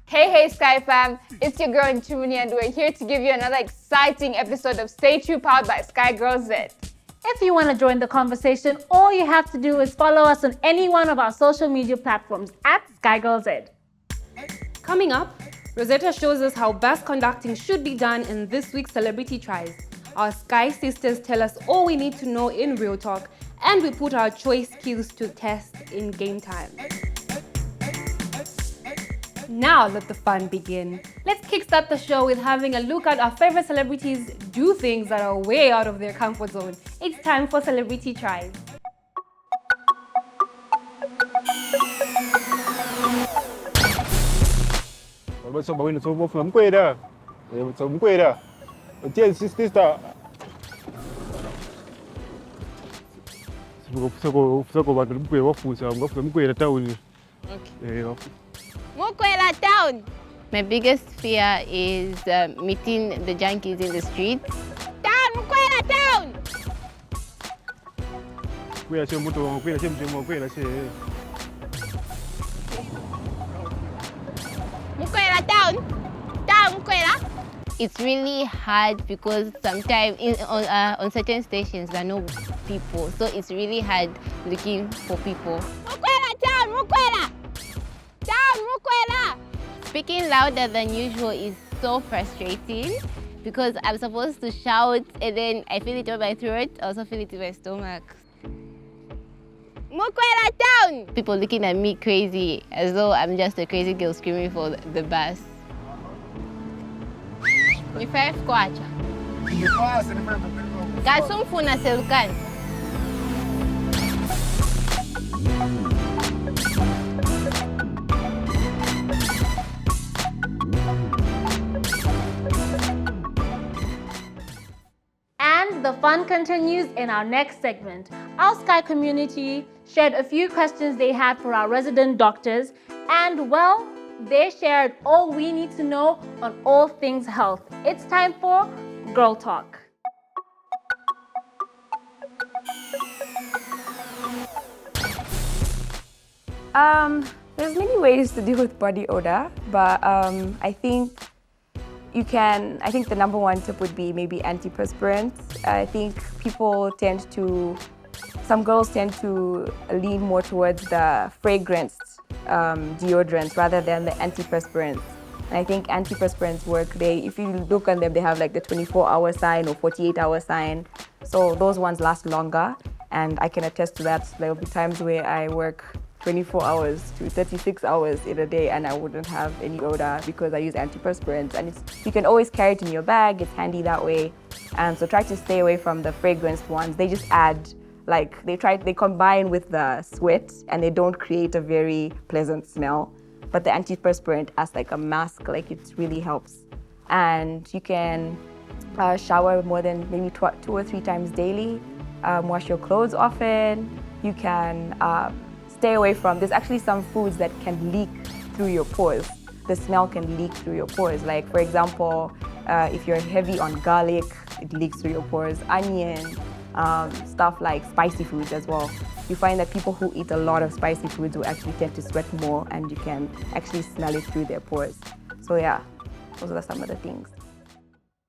Hey Sky Fam, it's your girl Nchumuni and we're here to give you another exciting episode of Stay True powered by Sky Girl Z. If you want to join the conversation, all you have to do is follow us on any one of our social media platforms at Sky Girl Z. Coming up, Rosetta shows us how best conducting should be done in this week's Celebrity Tries. Our Sky sisters tell us all we need to know in Real Talk, and we put our choice skills to test in game time. Now let the fun begin. Let's kickstart the show with having a look at our favorite celebrities do things that are way out of their comfort zone. It's time for Celebrity Tries.我说我说我很贵的，很贵的，我见sister，我很贵，我付上我很贵的down。Okay. Mokwela Town. My biggest fear is meeting the junkies in the streets. Town, Mokwela Town. 贵了些不多，贵了些不多，贵了些。Mokwela Town. Town, Mokwela. It's really hard because sometimes on certain stations there are no people, so it's really hard looking for people. Mokwela Town, Mokwela. Town, Mokwela. Speaking louder than usual is so frustrating because I'm supposed to shout and then I feel it on my throat, I also feel it in my stomach. Mokwela Town. People looking at me crazy as though I'm just a crazy girl screaming for the bus. Nifai kwacha. Kasumfuna selukani. And the fun continues in our next segment. Our Sky community shared a few questions they had for our resident doctors, and well, they shared all we need to know on all things health. It's time for Girl Talk. There's many ways to deal with body odor, but I think the number one tip would be maybe antiperspirants. I think some girls tend to lean more towards the fragranced deodorants rather than the antiperspirants. And I think antiperspirants work. If you look on them, they have like the 24-hour sign or 48-hour sign. So those ones last longer, and I can attest to that. There will be times where I work 24 hours to 36 hours in a day and I wouldn't have any odor because I use antiperspirants, and you can always carry it in your bag. It's handy that way. So try to stay away from the fragranced ones. They just add, they combine with the sweat and they don't create a very pleasant smell. But the antiperspirant as like a mask, it really helps. And you can shower more than maybe 2 or 3 times daily. Wash your clothes often. You can stay away from, there's actually some foods that can leak through your pores. The smell can leak through your pores. Like for example, if you're heavy on garlic, it leaks through your pores. Onion, stuff like spicy foods as well. You find that people who eat a lot of spicy foods will actually tend to sweat more, and you can actually smell it through their pores. So yeah, those are some of the things.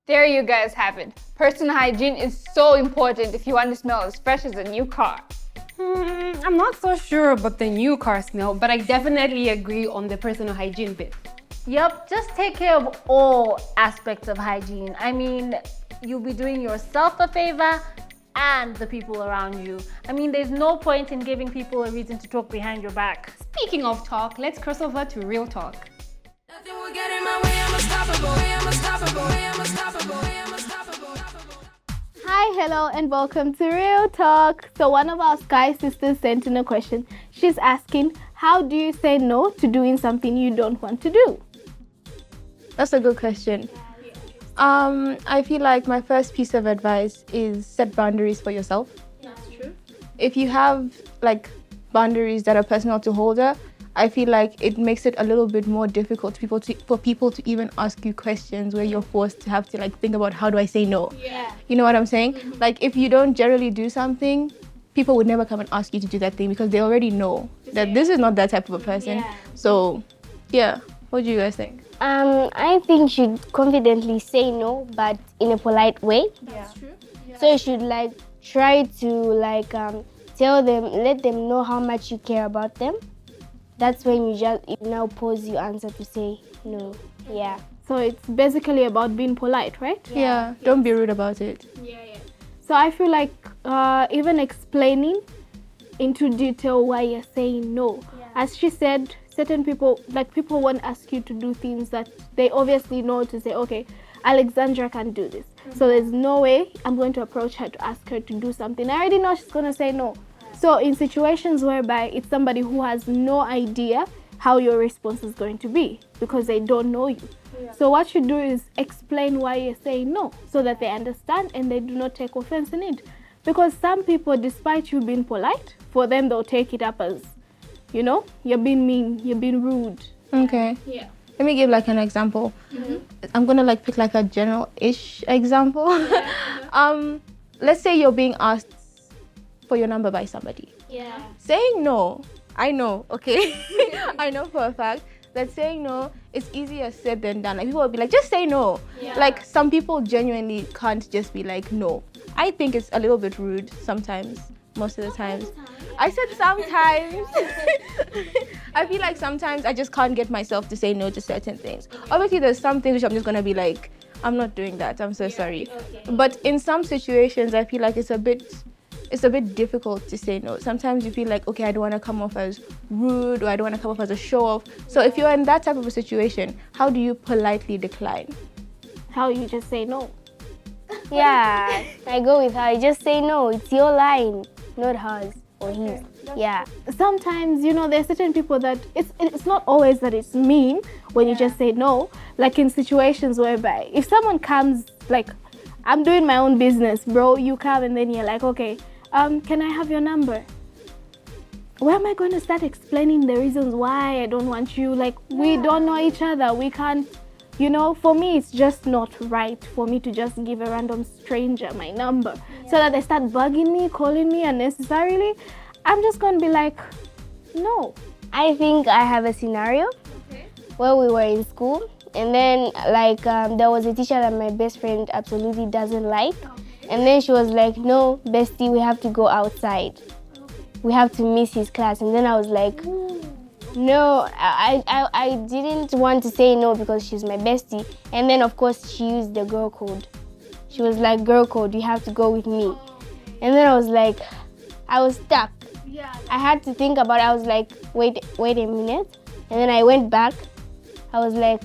There you guys have it. Personal hygiene is so important if you want to smell as fresh as a new car. I'm not so sure about the new car smell, but I definitely agree on the personal hygiene bit. Yup, just take care of all aspects of hygiene. I mean, you'll be doing yourself a favor and the people around you. I mean, there's no point in giving people a reason to talk behind your back. Speaking of talk, let's cross over to Real Talk. Nothing will get in my way, I'm unstoppable, I'm unstoppable, I'm unstoppable, I'm unstoppable. Hi, hello, and welcome to Real Talk. So one of our Sky sisters sent in a question. She's asking, how do you say no to doing something you don't want to do? That's a good question. I feel like my first piece of advice is set boundaries for yourself. That's true. If you have boundaries that are personal to Holder, I feel like it makes it a little bit more difficult for people to even ask you questions where you're forced to have to think about, how do I say no? Yeah. You know what I'm saying? Mm-hmm. If you don't generally do something, people would never come and ask you to do that thing because they already know that this is not that type of a person. Yeah. So, yeah. What do you guys think? I think you should confidently say no, but in a polite way. That's true. So you should like try to like tell them, let them know how much you care about them. That's when you now pause your answer to say no. Yeah. So it's basically about being polite, right? Yeah. Don't be rude about it. So I feel like even explaining into detail why you're saying no. As she said, certain people won't ask you to do things that they obviously know to say, okay, Alexandra can do this. So there's no way I'm going to approach her to ask her to do something. I already know she's going to say no. So in situations whereby it's somebody who has no idea how your response is going to be because they don't know you. So what you do is explain why you're saying no so that they understand and they do not take offense in it. Because some people, despite you being polite, for them they'll take it up as, you know, you're being mean, you're being rude. Okay. Yeah. Let me give like an example. I'm gonna like pick like a general-ish example. Let's say you're being asked for your number by somebody. Yeah. Saying no, I know, okay? I know for a fact that saying no is easier said than done. Like people will be like, just say no. Like some people genuinely can't just be like no. I think it's a little bit rude sometimes, most of the times. I said sometimes. I feel like sometimes I just can't get myself to say no to certain things. Obviously there's some things which I'm just gonna be like, I'm not doing that, I'm so sorry. But in some situations I feel like it's a bit difficult to say no. Sometimes you feel like, okay, I don't want to come off as rude or I don't want to come off as a show-off. So if you're in that type of a situation, how do you politely decline? How you just say no. Yeah, I go with her. Just say no. It's your line, not hers or his. Yeah. Sometimes, you know, there are certain people that it's not always that it's mean when you just say no. Like in situations whereby if someone comes, like, I'm doing my own business, bro, you come and then you're like, okay, can I have your number? Where am I going to start explaining the reasons why I don't want you? Like, we don't know each other. We can't, you know, for me, it's just not right for me to just give a random stranger my number so that they start bugging me, calling me unnecessarily. I'm just going to be like, no. I think I have a scenario where we were in school and then like there was a teacher that my best friend absolutely doesn't like. And then she was like, no, bestie, we have to go outside. We have to miss his class. And then I was like, no, I didn't want to say no because she's my bestie. And then, of course, she used the girl code. She was like, girl code, you have to go with me. And then I was like, I was stuck. I had to think about it. I was like, wait a minute. And then I went back. I was like,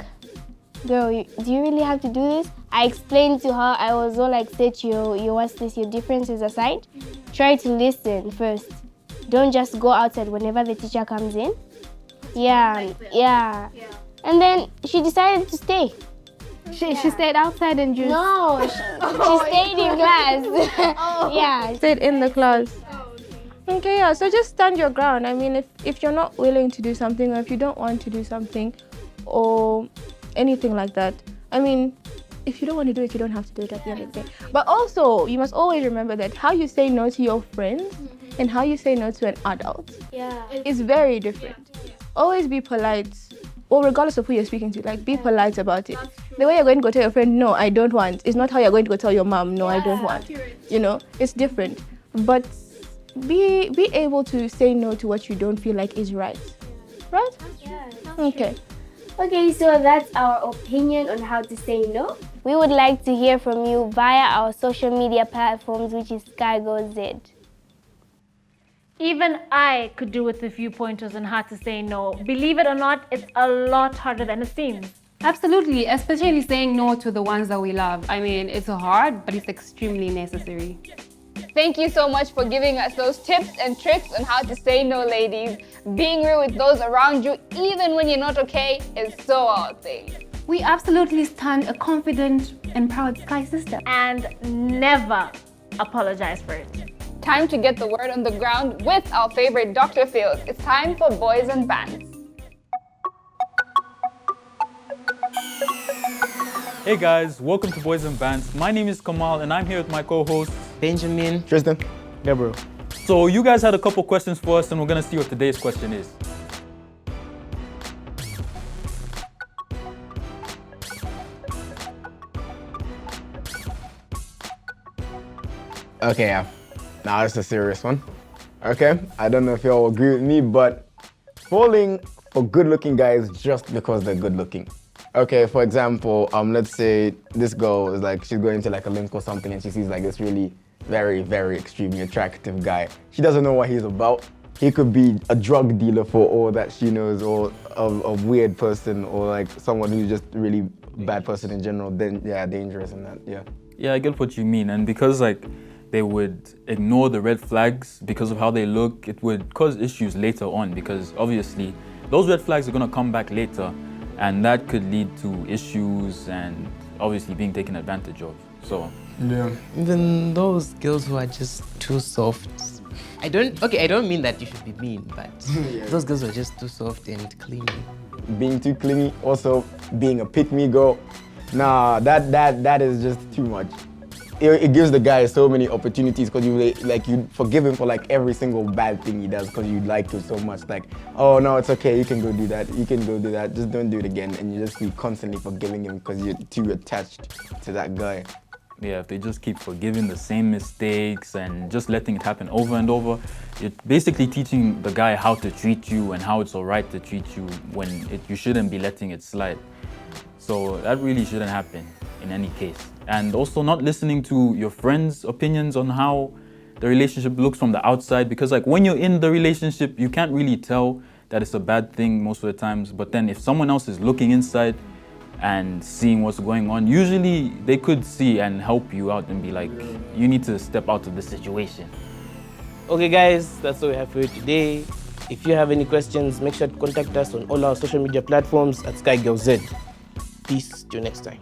girl, do you really have to do this? I explained to her. I was all like, set your what's this, your differences aside. Try to listen first. Don't just go outside whenever the teacher comes in. Yeah. And then she decided to stay. She stayed outside and just... No, she stayed in class. Yeah. Stayed in the class. Okay, yeah, so just stand your ground. I mean, if you're not willing to do something or if you don't want to do something or anything like that, I mean, if you don't want to do it, you don't have to do it at the end of the day. But also, you must always remember that how you say no to your friends and how you say no to an adult is very different. Always be polite, or regardless of who you're speaking to, like be polite about it. The way you're going to go tell your friend, no, I don't want, is not how you're going to go tell your mom, no, I don't want. You know, it's different. But be able to say no to what you don't feel like is right. Right? Okay. Okay, so that's our opinion on how to say no. We would like to hear from you via our social media platforms, which is SkyGoZ. Even I could do with a few pointers on how to say no. Believe it or not, it's a lot harder than it seems. Absolutely, especially saying no to the ones that we love. I mean, it's hard, but it's extremely necessary. Thank you so much for giving us those tips and tricks on how to say no, ladies. Being real with those around you, even when you're not okay, is so our thing. We absolutely stand a confident and proud Sky sister. And never apologize for it. Time to get the word on the ground with our favorite Dr. Phil. It's time for Boys and Bands. Hey guys, welcome to Boys and Bands. My name is Kamal and I'm here with my co-hosts Benjamin, Tristan, Gabriel. So you guys had a couple questions for us and we're gonna see what today's question is. Okay, yeah. Now it's a serious one. Okay, I don't know if y'all agree with me, but falling for good-looking guys just because they're good-looking. Okay, for example, let's say this girl is like, she's going to like a link or something and she sees like this really very, very extremely attractive guy. She doesn't know what he's about. He could be a drug dealer for all that she knows, or a weird person, or like someone who's just a really bad person in general. Then yeah, dangerous and that, yeah. Yeah, I get what you mean. And because like they would ignore the red flags because of how they look, it would cause issues later on, because obviously those red flags are gonna come back later, and that could lead to issues and obviously being taken advantage of. So yeah. Even those girls who are just too soft. I don't mean that you should be mean, but Yeah. those girls are just too soft and clingy. Being too clingy, also being a pick-me girl. Nah, that is just too much. It gives the guy so many opportunities because you forgive him for like every single bad thing he does because you like him so much. Like, oh no, it's okay, you can go do that, you can go do that, just don't do it again. And you just be constantly forgiving him because you're too attached to that guy. yeah, if they just keep forgiving the same mistakes and just letting it happen over and over, you're basically teaching the guy how to treat you and how it's all right to treat you when you shouldn't be letting it slide. So that really shouldn't happen in any case. And also not listening to your friends' opinions on how the relationship looks from the outside, because like when you're in the relationship, you can't really tell that it's a bad thing most of the times. But then if someone else is looking inside and seeing what's going on, usually they could see and help you out and be like, you need to step out of the situation. Okay guys, that's all we have for you today. If you have any questions, make sure to contact us on all our social media platforms at SkyGirlZ. Peace, till next time.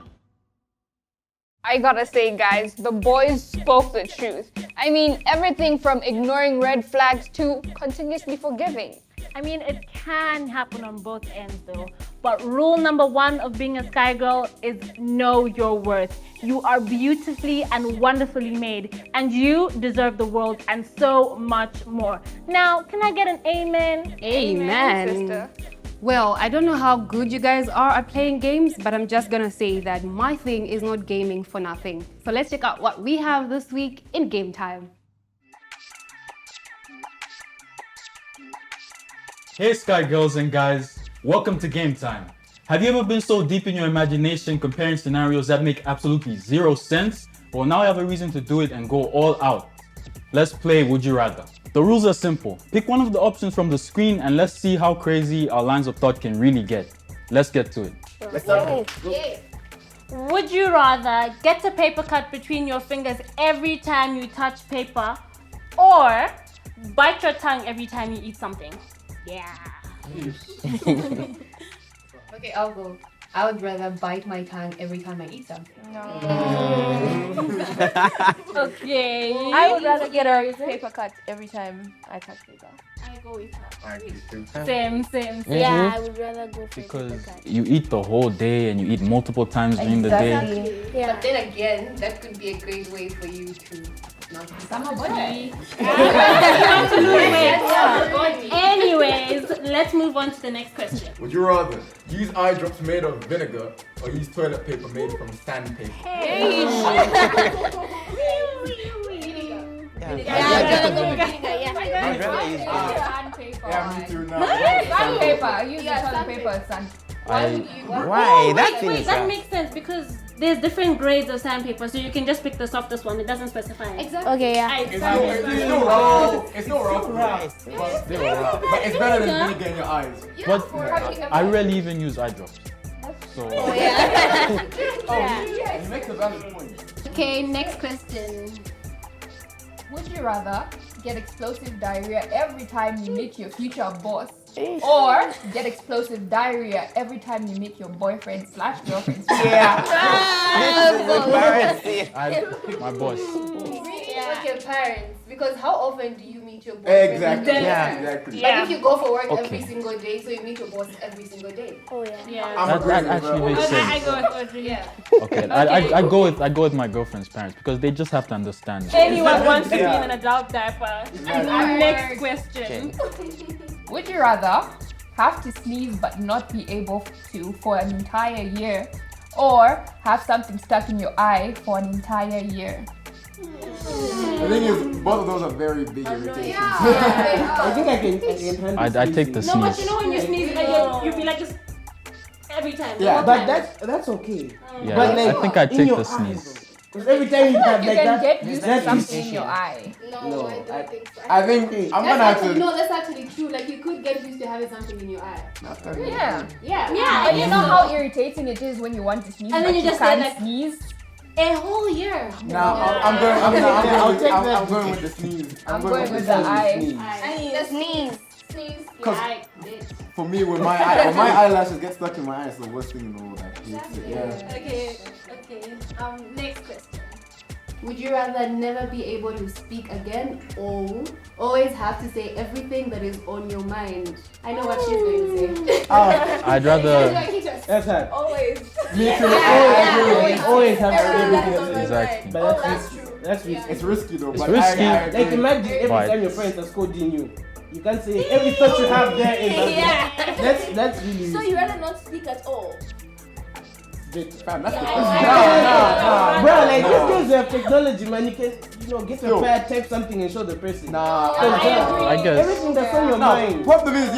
I gotta say, guys, the boys spoke the truth. I mean, everything from ignoring red flags to continuously forgiving. I mean, it can happen on both ends though. But rule number one of being a Sky Girl is know your worth. You are beautifully and wonderfully made, and you deserve the world and so much more. Now, can I get an amen? Amen. Sister. Well, I don't know how good you guys are at playing games, but I'm just gonna say that my thing is not gaming for nothing. So let's check out what we have this week in Game Time. Hey Sky Girls and guys, welcome to Game Time. Have you ever been so deep in your imagination comparing scenarios that make absolutely zero sense? Well, now I have a reason to do it and go all out. Let's play Would You Rather. The rules are simple. Pick one of the options from the screen and let's see how crazy our lines of thought can really get. Let's get to it. Let's start. Would you rather get a paper cut between your fingers every time you touch paper, or bite your tongue every time you eat something? Yeah. Okay, I'll go. I would rather bite my tongue every time I eat something. Okay. I would rather get a paper cut every time I touch paper. I go with her. Same. Yeah, I would rather go for Because paper cut. you eat the whole day and you eat multiple times during the day. Yeah. But then again, that could be a great way for you to not be somebody. Anyways, let's move on to the next question. Would you rather use eye drops made of vinegar or use toilet paper made from sandpaper? Yeah, me too now. Sandpaper. I use toilet paper as sandpaper. Why? That makes sense because there's different grades of sandpaper, so you can just pick the softest one. It doesn't specify. Exactly. Okay, yeah. It's still rough. It's still rough. But still rough. But it's better than vinegar in your eyes. But I rarely even use eye drops. So You make a valid point. Okay, next question. Would you rather get explosive diarrhea every time you meet your future boss, or get explosive diarrhea every time you meet your boyfriend/girlfriend? My boss. With your parents, because how often do you meet your boyfriend? Exactly. But if you go for work every single day, so you meet your boss every single day. Oh yeah. That actually makes sense. I go with Audrey. Yeah. Okay, I go with my girlfriend's parents because they just have to understand. Anyone wants to be in an adult diaper? Next question. Would you rather have to sneeze but not be able to for an entire year, or have something stuck in your eye for an entire year? The thing is, both of those are very big irritations. I think I can handle I take the No, but sneeze. you know when you sneeze, like you be like this every time. Yeah, all but time. that's okay. Yeah, But like, I think I in take your the eyes, sneeze. Because every time you have You like can that, get used to that's something in your eye. No, I don't think so. I think I'm gonna have to. No, that's actually true. Like you could get used to having something in your eye. Yeah. Yeah. But you know how irritating it is when you want to sneeze, And then but you just say can't like- sneeze. A whole year. Now I'm going with the sneeze. I'm going with the eye. The sneeze. Sneeze. Cause Eye, bitch. for me, when my eyelashes get stuck in my eye, it's the worst thing in the world. I hate it. Yeah. Okay. Next question. Would you rather never be able to speak again or always have to say everything that is on your mind? I know what she's going to say. I'd rather. That's hard. Always. Me too. Always have everything to say. Exactly. But that's risky. It's risky though. It's but risky. I Like imagine every But- time your friends are scolding you, you can't say every thought you have there is that's really So risky. you rather not speak at all? Fam, that's the Bro, like these days we have technology, man. You can, get a pad, type something and show the person. I guess. Everything that's on your mind. Problem is,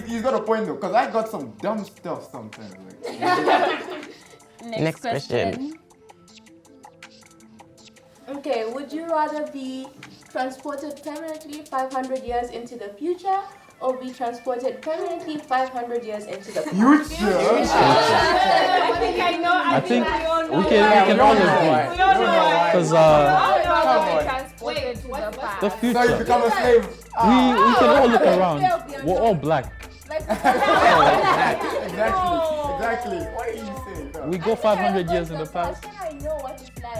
he's got a point though, because I got some dumb stuff sometimes. Like. Next question. Okay, would you rather be transported permanently 500 years into the future or be transported permanently 500 years into the past? I think we can all agree. Because the future, So you become a slave. we can all look around. We're all black. Exactly. What are you saying? No. We go 500 years in the past. I know what it's like.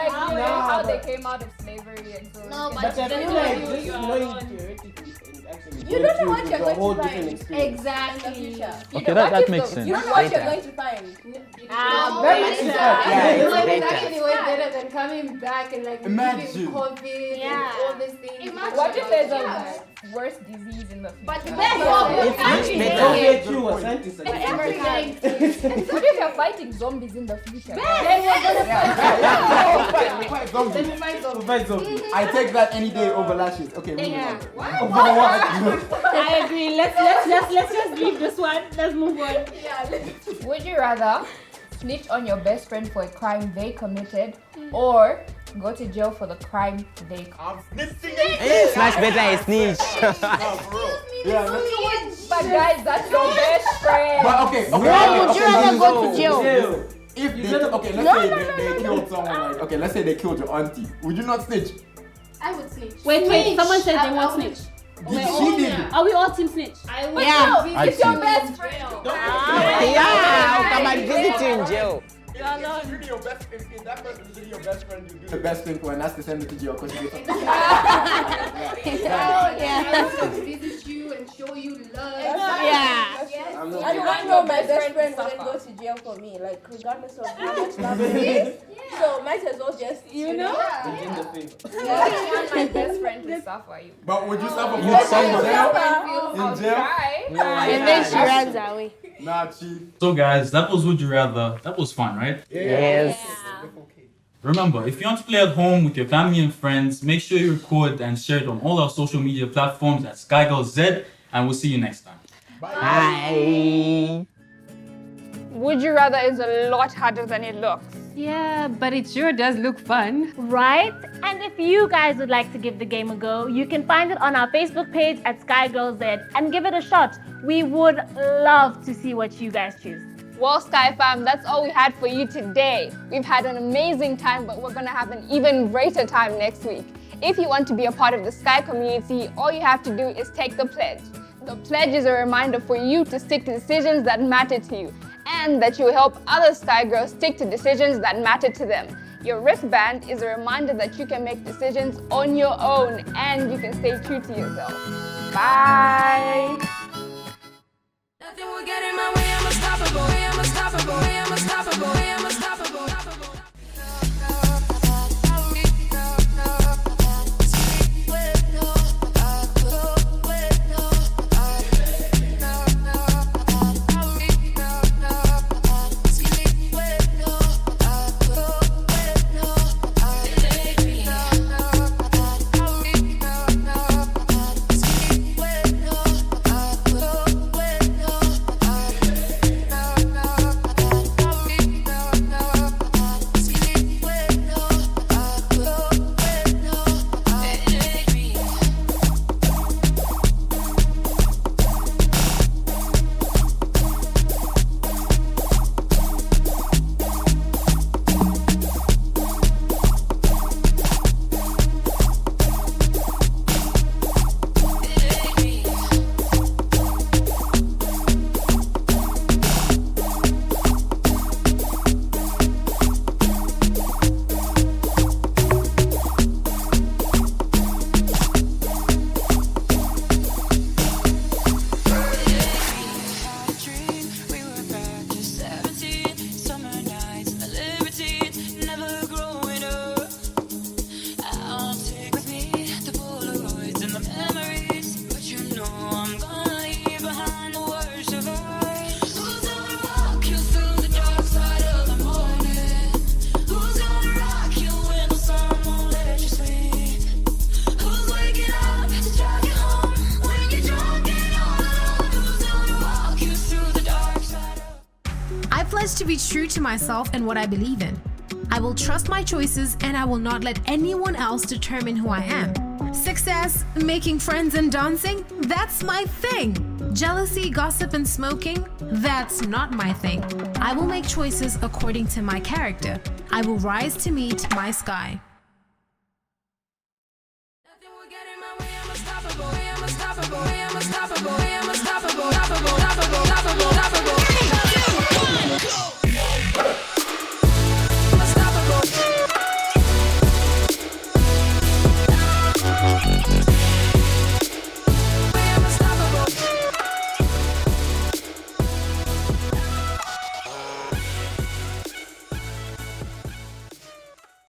How they came out of slavery and so. No, But I feel like just knowing theoretically and actually You don't know what you're a going whole to different find. experience. Exactly. Okay, that makes sense. You don't know what you're going to find. That makes sense. It's actually way better than coming back and like Imagine. giving COVID and all these things. What if there's a worse disease in the future? But the Don't get you a scientist again. What if you're fighting zombies in the future? Then we're gonna We fight zombies. Then we fight zombies. Fight zombies. I take that any day over lashes. Okay, moving on. Over what? I agree. Let's just leave this one. Let's move on. Would you rather snitch on your best friend for a crime they committed or go to jail for the crime they committed? It's much better a snitch. But guys, that's your best friend. But okay. Why would you rather go to jail? If they, okay, let's say they killed someone, like, okay, let's say they killed your auntie. Would you not snitch? I would snitch. Wait. Someone said they won't snitch. She did. Are we all team snitch? I would. Yeah. It's your best friend. Yeah, I'll come and visit you in jail. If really your best, if that person is really your best friend, you do the best thing for and that's to send it to jail because you did something. I would visit you and show you love. Yeah. I don't know my best friend wouldn't go to jail for me, like regardless of how much love it is. So might as well just In the thing. I want my best friend to suffer you. But would you suffer for You'd in jail? And then she runs away. Nah, chief. So guys, that was Would You Rather. That was fun, right? Yes. Remember, if you want to play at home with your family and friends, make sure you record and share it on all our social media platforms at SkyGirlZ, and we'll see you next time. Bye. Would you rather is a lot harder than it looks. Yeah, but it sure does look fun. Right? And if you guys would like to give the game a go, you can find it on our Facebook page at SkyGirlZ and give it a shot. We would love to see what you guys choose. Well, Sky Fam, that's all we had for you today. We've had an amazing time, but we're gonna have an even greater time next week. If you want to be a part of the Sky community, all you have to do is take the pledge. The pledge is a reminder for you to stick to decisions that matter to you, and that you will help other Sky Girls stick to decisions that matter to them. Your wristband is a reminder that you can make decisions on your own and you can stay true to yourself. Bye! Nothing will get in my way, I'm unstoppable, I'm unstoppable, I'm unstoppable, I'm unstoppable. promise to be true to myself and what I believe in. I will trust my choices and I will not let anyone else determine who I am. Success, making friends and dancing, that's my thing. Jealousy, gossip and smoking, that's not my thing. I will make choices according to my character. I will rise to meet my sky. Unstoppable, unstoppable, unstoppable, unstoppable.